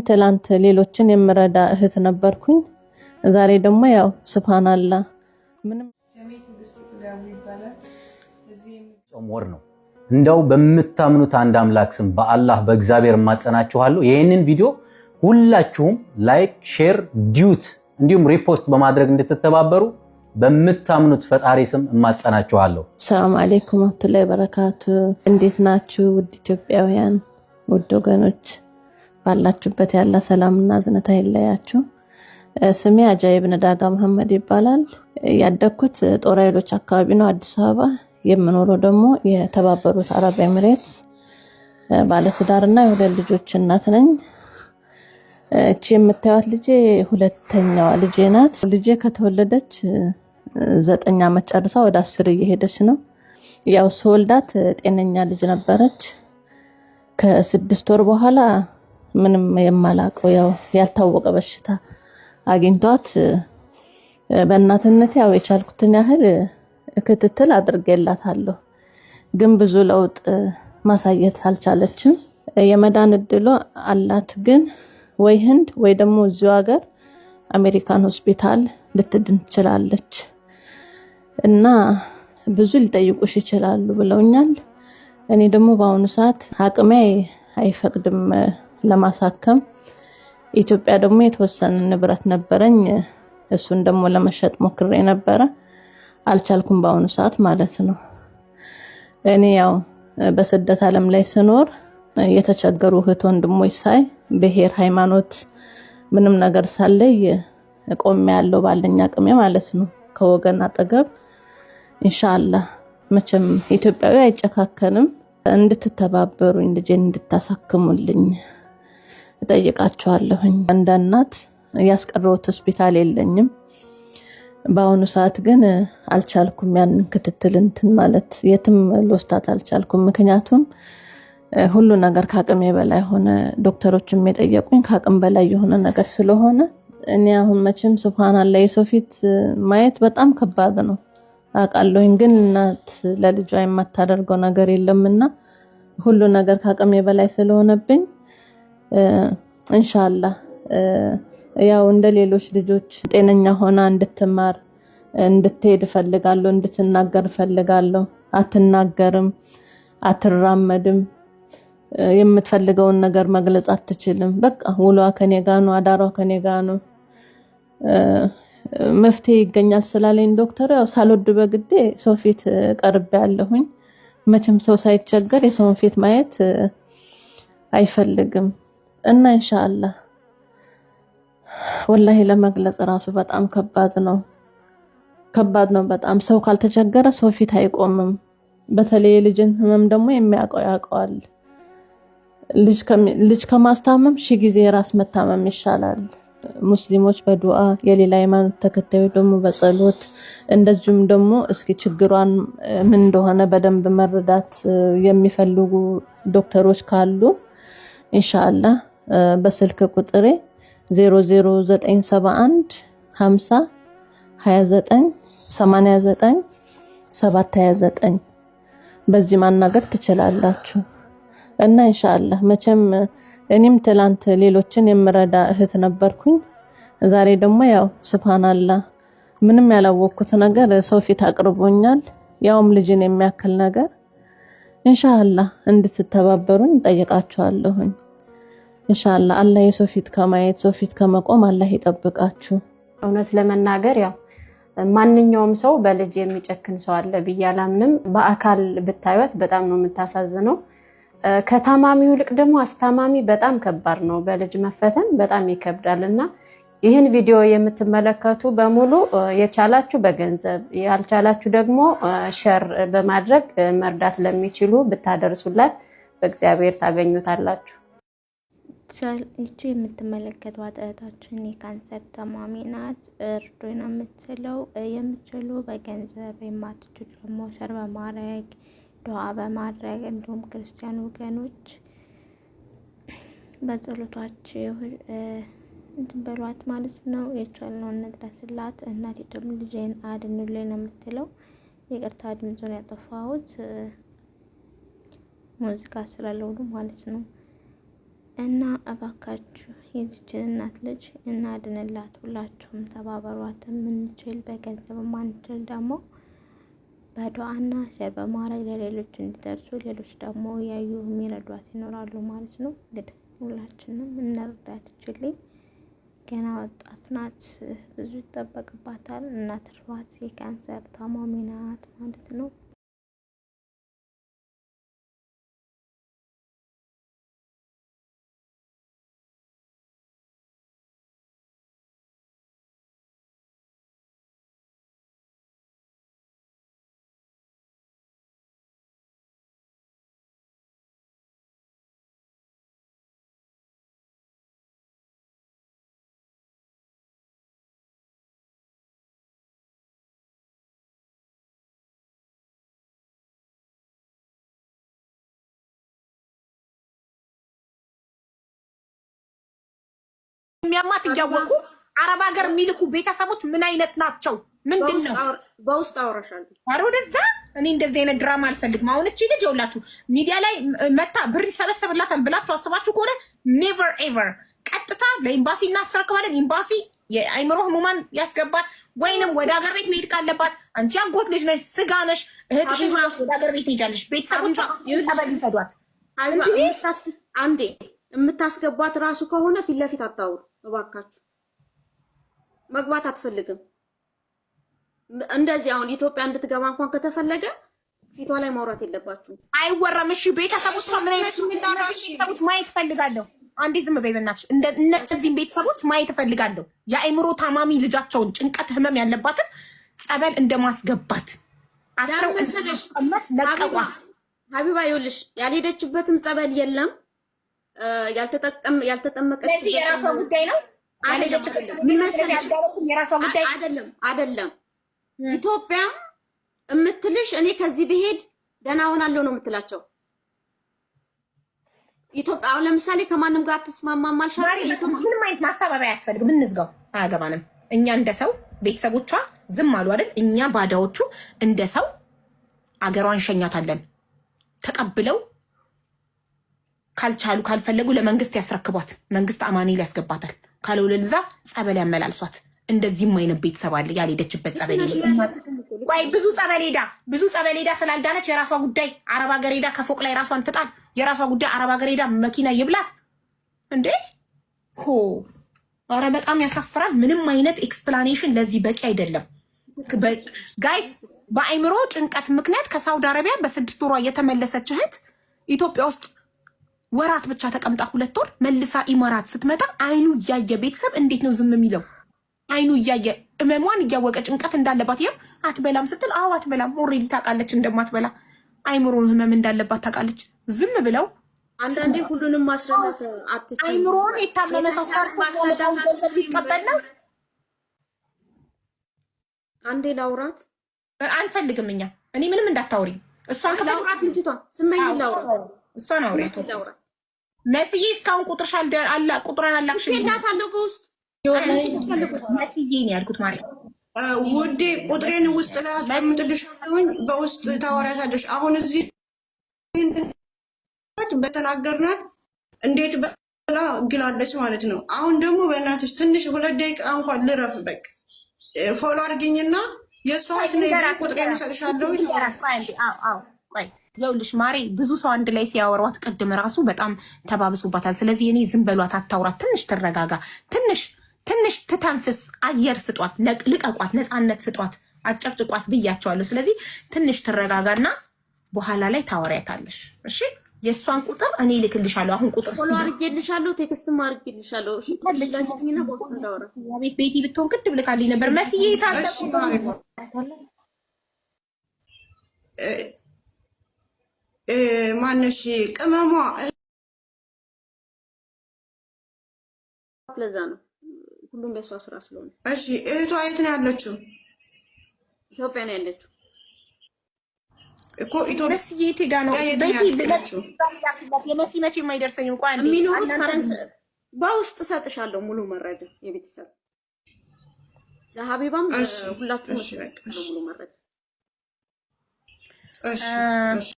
ትላንት ሌሎችን የምረዳ እህት ነበርኩኝ። ዛሬ ደግሞ ያው ሱብሃንአላህ ምንም ጾም ወር ነው። እንደው በምታምኑት አንድ አምላክ ስም በአላህ በእግዚአብሔር ማጸናችኋለሁ። ይሄንን ቪዲዮ ሁላችሁም ላይክ፣ ሼር፣ ዲዩት እንዲሁም ሪፖስት በማድረግ እንድትተባበሩ በምታምኑት ፈጣሪ ስም ማጸናችኋለሁ። ሰላም አለይኩም ወራህመቱላሂ ወበረካቱ። እንዴት ናችሁ ውድ ኢትዮጵያውያን ውድ ወገኖች? ባላችሁበት ያለ ሰላምና ዝነታ ይለያችሁ። ስሜ አጃይብ ነዳጋ መሐመድ ይባላል። ያደግኩት ጦር ኃይሎች አካባቢ ነው፣ አዲስ አበባ። የምኖረው ደግሞ የተባበሩት አረብ ኤሚሬትስ ባለትዳርና የሁለት ልጆች እናት ነኝ። እቺ የምታዩት ልጄ ሁለተኛዋ ልጄ ናት። ልጄ ከተወለደች 9 ዓመት ጨርሳ ወደ 10 እየሄደች ነው። ያው ስወልዳት ጤነኛ ልጅ ነበረች። ከ6 ወር በኋላ ምንም የማላቀው ያው ያልታወቀ በሽታ አግኝቷት በእናትነት ያው የቻልኩትን ያህል ክትትል አድርጌላታለሁ። ግን ብዙ ለውጥ ማሳየት አልቻለችም። የመዳን እድሏ አላት፣ ግን ወይ ህንድ ወይ ደግሞ እዚሁ ሀገር አሜሪካን ሆስፒታል ልትድን ትችላለች እና ብዙ ሊጠይቁሽ ይችላሉ ብለውኛል። እኔ ደግሞ በአሁኑ ሰዓት አቅሜ አይፈቅድም ለማሳከም። ኢትዮጵያ ደግሞ የተወሰነ ንብረት ነበረኝ፣ እሱን ደግሞ ለመሸጥ ሞክሬ ነበረ፣ አልቻልኩም በአሁኑ ሰዓት ማለት ነው። እኔ ያው በስደት ዓለም ላይ ስኖር የተቸገሩ እህት ወንድሞች ሳይ ብሔር፣ ሃይማኖት ምንም ነገር ሳለይ ቆሜ ያለው ባለኛ አቅሜ ማለት ነው ከወገን አጠገብ። ኢንሻአላህ መቼም ኢትዮጵያዊ አይጨካከንም። እንድትተባበሩኝ ልጄን እንድታሳክሙልኝ እጠይቃችኋለሁኝ። እንደ እናት ያስቀረውት ሆስፒታል የለኝም። በአሁኑ ሰዓት ግን አልቻልኩም ያንን ክትትል እንትን ማለት የትም ልወስዳት አልቻልኩም። ምክንያቱም ሁሉ ነገር ከአቅሜ በላይ ሆነ። ዶክተሮችም የጠየቁኝ ከአቅም በላይ የሆነ ነገር ስለሆነ እኔ አሁን መቼም ሱብሃንአላህ የሰው ፊት ማየት በጣም ከባድ ነው አውቃለሁኝ። ግን እናት ለልጇ የማታደርገው ነገር የለምና ሁሉ ነገር ከአቅሜ በላይ ስለሆነብኝ ኢንሻአላህ ያው እንደ ሌሎች ልጆች ጤነኛ ሆና እንድትማር እንድትሄድ ፈልጋለሁ፣ እንድትናገር ፈልጋለሁ። አትናገርም፣ አትራመድም፣ የምትፈልገውን ነገር መግለጽ አትችልም። በቃ ውሏ ከኔ ጋር ነው፣ አዳሯ ከኔ ጋር ነው። መፍትሄ ይገኛል ስላለኝ ዶክተር ያው ሳልወድ በግዴ ሰው ፊት ቀርቤ ያለሁኝ። መቼም ሰው ሳይቸገር የሰውን ፊት ማየት አይፈልግም እና ኢንሻአላህ ወላሂ ለመግለጽ ራሱ በጣም ከባድ ነው በጣም። ሰው ካልተቸገረ ሰው ፊት አይቆምም። በተለይ ልጅን ህመም ደግሞ የሚያውቀው ያውቀዋል። ልጅ ከማስታመም 1000 ጊዜ ራስ መታመም ይሻላል። ሙስሊሞች በዱዓ የሌላ ሃይማኖት ተከታዮች ደግሞ በጸሎት እንደዚሁም ደግሞ እስኪ ችግሯን ምን እንደሆነ በደንብ መረዳት የሚፈልጉ ዶክተሮች ካሉ ኢንሻአላህ በስልክ ቁጥሬ 00971 50 29 89 729 በዚህ ማናገር ትችላላችሁ። እና ኢንሻአላህ መቼም እኔም ትላንት ሌሎችን የምረዳ እህት ነበርኩኝ። ዛሬ ደግሞ ያው ሱብሃንአላህ ምንም ያላወቅኩት ነገር ሰው ፊት አቅርቦኛል፣ ያውም ልጅን የሚያክል ነገር። ኢንሻአላህ እንድትተባበሩኝ ጠይቃችኋለሁኝ። ኢንሻአላህ አላህ የሰው ፊት ከማየት ሰው ፊት ከመቆም አላህ ይጠብቃችሁ። እውነት ለመናገር ያው ማንኛውም ሰው በልጅ የሚጨክን ሰው አለ ብዬ አላምንም። በአካል ብታዩት በጣም ነው የምታሳዝነው። ከታማሚው ልቅ ደግሞ አስታማሚ በጣም ከባድ ነው። በልጅ መፈተን በጣም ይከብዳልና ይህን ቪዲዮ የምትመለከቱ በሙሉ የቻላችሁ በገንዘብ ያልቻላችሁ ደግሞ ሼር በማድረግ መርዳት ለሚችሉ ብታደርሱላት በእግዚአብሔር ታገኙታላችሁ። ይቺ የምትመለከቷት እህታችን የካንሰር ታማሚ ናት። እርዱኝ ነው የምትችሉ በገንዘብ የማትችሉ ደግሞ ሸር በማድረግ ዱዓ በማድረግ እንዲሁም ክርስቲያን ወገኖች በጸሎታችሁ እንትን በሏት ማለት ነው። የቻልነውን እንድረስላት። እናቲቱም ልጄን አድኑልኝ ነው የምትለው። ይቅርታ ድምፁን ያጠፋሁት ሙዚቃ ስላለው ማለት ነው። እና እባካችሁ የዚችን እናት ልጅ እናድንላት። ሁላችሁም ተባበሯት። የምንችል በገንዘብ ማንችል ደግሞ በዱዓና ሸር በማድረግ ለሌሎች እንዲደርሱ ሌሎች ደግሞ ያዩ የሚረዷት ይኖራሉ ማለት ነው። እንግዲህ ሁላችንም እንርዳት። ይችልኝ ገና ወጣት ናት፣ ብዙ ይጠበቅባታል። እናትርፋት። የካንሰር ታማሚ ናት ማለት ነው። የሚያማት እያወቁ አረብ ሀገር የሚልኩ ቤተሰቦች ምን አይነት ናቸው? ምንድነው? በውስጥ አወራሻለሁ። ኧረ ወደዛ እኔ እንደዚህ አይነት ድራማ አልፈልግም። አሁን እቺ ልጅ ይኸውላችሁ ሚዲያ ላይ መታ ብር ይሰበሰብላታል ብላችሁ አስባችሁ ከሆነ ኔቨር ኤቨር፣ ቀጥታ ለኤምባሲ እናስረክባለን። ኤምባሲ የአይምሮ ህሙማን ያስገባት፣ ወይንም ወደ ሀገር ቤት መሄድ ካለባት አንቺ አጎት ልጅ ነሽ፣ ስጋ ነሽ፣ እህትሽን ወደ ሀገር ቤት ትሄጃለሽ። ቤተሰቦቿ ጠበል ይሰዷት። አንዴ የምታስገባት ራሱ ከሆነ ፊት ለፊት አታውሩ እባካችሁ። መግባት አትፈልግም። እንደዚህ አሁን ኢትዮጵያ እንድትገባ እንኳን ከተፈለገ ፊቷ ላይ ማውራት የለባችሁም። አይወራም። እሺ ቤተሰቦቿ ምን አይነት ቤተሰቦች ማየት ፈልጋለሁ። አንዴ ዝም በይ በእናትሽ። እነዚህም ቤተሰቦች ማየት ፈልጋለሁ። የአእምሮ ታማሚ ልጃቸውን ጭንቀት ህመም ያለባትን ጸበል እንደማስገባት አስረው መሰለሽ ለቀቋ። ሀቢባ ይኸውልሽ ያልሄደችበትም ጸበል የለም ያልተጠመቀች። ስለዚህ የራሷ ጉዳይ ነው። ምን መሰለሽ የራሷ ጉዳይ አይደለም። ኢትዮጵያ የምትልሽ እኔ ከዚህ ብሄድ ደህና ሆናለሁ ነው የምትላቸው። ኢትዮጵያ አሁን ለምሳሌ ከማንም ጋር አትስማማም አልሻት። ምንም አይነት ማስተባበያ አያስፈልግም። እንዝጋው፣ አያገባንም። እኛ እንደ ሰው ቤተሰቦቿ ዝም አሉ አይደል? እኛ ባዳዎቹ እንደ ሰው አገሯን እንሸኛታለን። ተቀብለው ካልቻሉ ካልፈለጉ ለመንግስት ያስረክቧት። መንግስት አማኑኤል ያስገባታል። ካልወለልዛ ጸበል ያመላልሷት። እንደዚህም አይነት ቤተሰብ አለ ያልሄደችበት ጸበል የለም። ቆይ ብዙ ጸበል ሄዳ ስላልዳነች የራሷ ጉዳይ። አረብ ሀገር ሄዳ ከፎቅ ላይ ራሷን ትጣል፣ የራሷ ጉዳይ። አረብ ሀገር ሄዳ መኪና ይብላት እንዴ! ሆ ኧረ በጣም ያሳፍራል። ምንም አይነት ኤክስፕላኔሽን ለዚህ በቂ አይደለም ጋይስ። በአይምሮ ጭንቀት ምክንያት ከሳውዲ አረቢያ በ6 ወሯ የተመለሰች እህት ኢትዮጵያ ውስጥ ወራት ብቻ ተቀምጣ 2 ወር መልሳ ኢማራት ስትመጣ አይኑ እያየ ቤተሰብ እንዴት ነው ዝም የሚለው? አይኑ እያየ እመሟን እያወቀ ጭንቀት እንዳለባት ይሄም አትበላም ስትል አዎ አትበላም። ኦልሬዲ ታውቃለች እንደማትበላ። አይምሮ ህመም እንዳለባት ታውቃለች። ዝም ብለው አንዳንዴ ሁሉንም ማስረዳት አትችልም። አይምሮን የታመመ ሰው ማስረዳት ገንዘብ ሊቀበል ነው። አንዴ ላውራት አንፈልግም እኛ። እኔ ምንም እንዳታወሪ። እሷን ላውራት ልጅቷን ስመኝ ላውራት እሷን አውሪያት። መስዬ እስካሁን ቁጥርሽ አላ ቁጥራን አላክሽ ሄዳታለሁ በውስጥ መስዬ ነው ያልኩት ማለት ውዴ። ቁጥሬን ውስጥ ላይ አስቀምጥልሻለሁኝ በውስጥ ታወሪያታለሽ። አሁን እዚህ በተናገርናት እንዴት ብላ ግላለች ማለት ነው። አሁን ደግሞ በእናትሽ ትንሽ 2 ደቂቃ እንኳን ልረፍ። በቃ ፎሎ አድርጊኝና የእሷ ቁጥሬን እሰጥሻለሁ። ይኸውልሽ ማሬ ብዙ ሰው አንድ ላይ ሲያወሯት ቅድም ራሱ በጣም ተባብሶባታል። ስለዚህ እኔ ዝም በሏት፣ አታውራት፣ ትንሽ ትረጋጋ፣ ትንሽ ትተንፍስ፣ አየር ስጧት፣ ልቀቋት፣ ነፃነት ስጧት፣ አጨቅጭቋት ብያቸዋለሁ። ስለዚህ ትንሽ ትረጋጋና በኋላ ላይ ታወሪያታለሽ። እሺ የእሷን ቁጥር እኔ ልክልሻለሁ። አሁን ቁጥር ፎሎ አድርጌልሻለሁ፣ ቴክስትም አድርጌልሻለሁ። እሺ ከልጅና ቦስ እንዳወራ ቤት ቤቲ ብትሆን ቅድም ልካልኝ ነበር። መስዬ ታለቁ ማነሽ ቅመሟ? ለዛ ነው ሁሉም በሷ ስራ ስለሆነ። እሺ እህቷ የት ነው ያለችው? ኢትዮጵያ ነው ያለችው እኮ ኢትዮጵያ። መስዬ ሄዳ ነው ቤቲ ብለችው። የመሲ መቼ የማይደርሰኝም። እንኳን አንዴ የሚኖሩት ፈረንሳይ። በውስጥ ሰጥሻለሁ ሙሉ መረጃ የቤተሰብ ለሀቢባም ሁላችሁም ሙሉ መረጃ። እሺ